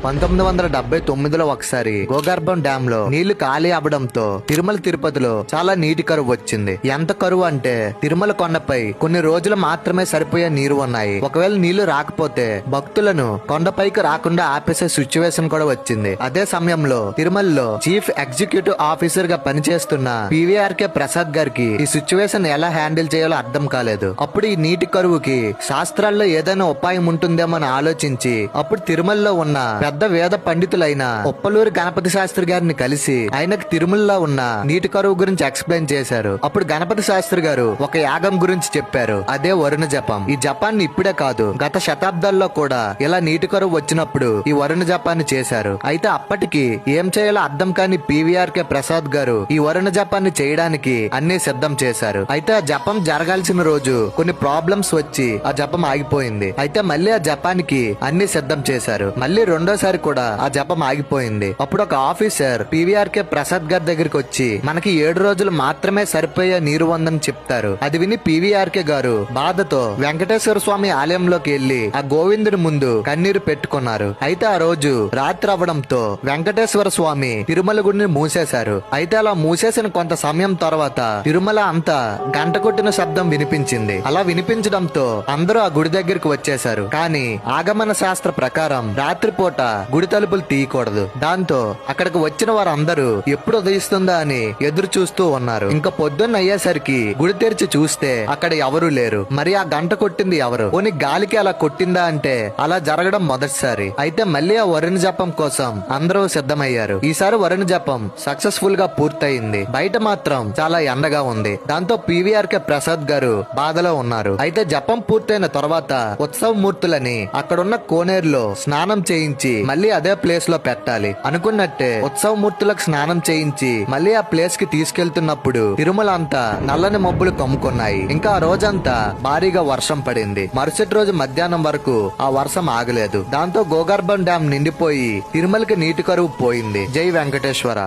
1979లో ఒకసారి గోగర్భం డ్యామ్ లో నీళ్లు ఖాళీ అవ్వడంతో తిరుమల తిరుపతిలో చాలా నీటి కరువు వచ్చింది. ఎంత కరువు అంటే తిరుమల కొండపై కొన్ని రోజులు మాత్రమే సరిపోయే నీరు ఉన్నాయి. ఒకవేళ నీళ్లు రాకపోతే భక్తులను కొండపైకి రాకుండా ఆపేసే సిచ్యువేషన్ కూడా వచ్చింది. అదే సమయంలో తిరుమలలో చీఫ్ ఎగ్జిక్యూటివ్ ఆఫీసర్ గా పనిచేస్తున్న పివిఆర్కే ప్రసాద్ గారికి ఈ సిచ్యువేషన్ ఎలా హ్యాండిల్ చేయాలో అర్థం కాలేదు. అప్పుడు ఈ నీటి కరువుకి శాస్త్రాల్లో ఏదైనా ఉపాయం ఉంటుందేమో అని ఆలోచించి అప్పుడు తిరుమలలో ఉన్న పెద్ద వేద పండితులైన ఉప్పలూరి గణపతి శాస్త్రి గారిని కలిసి ఆయనకు తిరుమలలో ఉన్న నీటి కరువు గురించి ఎక్స్ప్లెయిన్ చేశారు. అప్పుడు గణపతి శాస్త్రి గారు ఒక యాగం గురించి చెప్పారు. అదే వరుణ జపం. ఈ జపాన్ని ఇప్పుడే కాదు గత శతాబ్దాల్లో కూడా ఇలా నీటి కరువు వచ్చినప్పుడు ఈ వరుణ జపాన్ని చేశారు. అయితే అప్పటికి ఏం చేయాలో అర్థం కాని పివిఆర్కే ప్రసాద్ గారు ఈ వరుణ జపాన్ని చేయడానికి అన్ని సిద్ధం చేశారు. అయితే ఆ జపం జరగాల్సిన రోజు కొన్ని ప్రాబ్లమ్స్ వచ్చి ఆ జపం ఆగిపోయింది. అయితే మళ్ళీ ఆ జపానికి అన్ని సిద్ధం చేశారు. మళ్ళీ రెండోసారి కూడా ఆ జపం ఆగిపోయింది. అప్పుడు ఒక ఆఫీసర్ పివిఆర్కే ప్రసాద్ గారి దగ్గరికి వచ్చి మనకి 7 రోజులు మాత్రమే సరిపోయే నీరు ఉందని చెప్తారు. అది విని పివిఆర్కే గారు బాధతో వెంకటేశ్వర స్వామి ఆలయంలోకి వెళ్లి ఆ గోవిందుని ముందు కన్నీరు పెట్టుకున్నారు. అయితే ఆ రోజు రాత్రి అవ్వడంతో వెంకటేశ్వర స్వామి తిరుమల గుడిని మూసేశారు. అయితే అలా మూసేసిన కొంత సమయం తర్వాత తిరుమల అంతా గంట కొట్టిన శబ్దం వినిపించింది. అలా వినిపించడంతో అందరూ ఆ గుడి దగ్గరికి వచ్చేశారు. కానీ ఆగమన శాస్త్ర ప్రకారం రాత్రిపూట గుడి తలుపులు తీయకూడదు. దాంతో అక్కడికి వచ్చిన వారందరూ ఎప్పుడు ఉదయిస్తుందా అని ఎదురు చూస్తూ ఉన్నారు. ఇంకా పొద్దున్న అయ్యేసరికి గుడి తెరిచి చూస్తే అక్కడ ఎవరూ లేరు. మరి ఆ గంట కొట్టింది ఎవరు? పోనీ గాలికి అలా కొట్టిందా అంటే అలా జరగడం మొదటిసారి. అయితే మళ్ళీ ఆ వరుణ జపం కోసం అందరూ సిద్ధమయ్యారు. ఈసారి వరుణ జపం సక్సెస్ఫుల్ గా పూర్తయింది. బయట మాత్రం చాలా ఎండగా ఉంది. దాంతో పివిఆర్కే ప్రసాద్ గారు బాధలో ఉన్నారు. అయితే జపం పూర్తయిన తర్వాత ఉత్సవ మూర్తులని అక్కడున్న కోనేరులో స్నానం చేయించి మళ్ళీ అదే ప్లేస్ లో పెట్టాలి. అనుకున్నట్టే ఉత్సవ మూర్తులకు స్నానం చేయించి మళ్ళీ ఆ ప్లేస్ కి తీసుకెళ్తున్నప్పుడు తిరుమల అంతా నల్లని మబ్బులు కమ్ముకున్నాయి. ఇంకా ఆ రోజంతా భారీగా వర్షం పడింది. మరుసటి రోజు మధ్యాహ్నం వరకు ఆ వర్షం ఆగలేదు. దాంతో గోగర్భం డ్యాం నిండిపోయి తిరుమలకి నీటి కరువు పోయింది. జై వెంకటేశ్వర.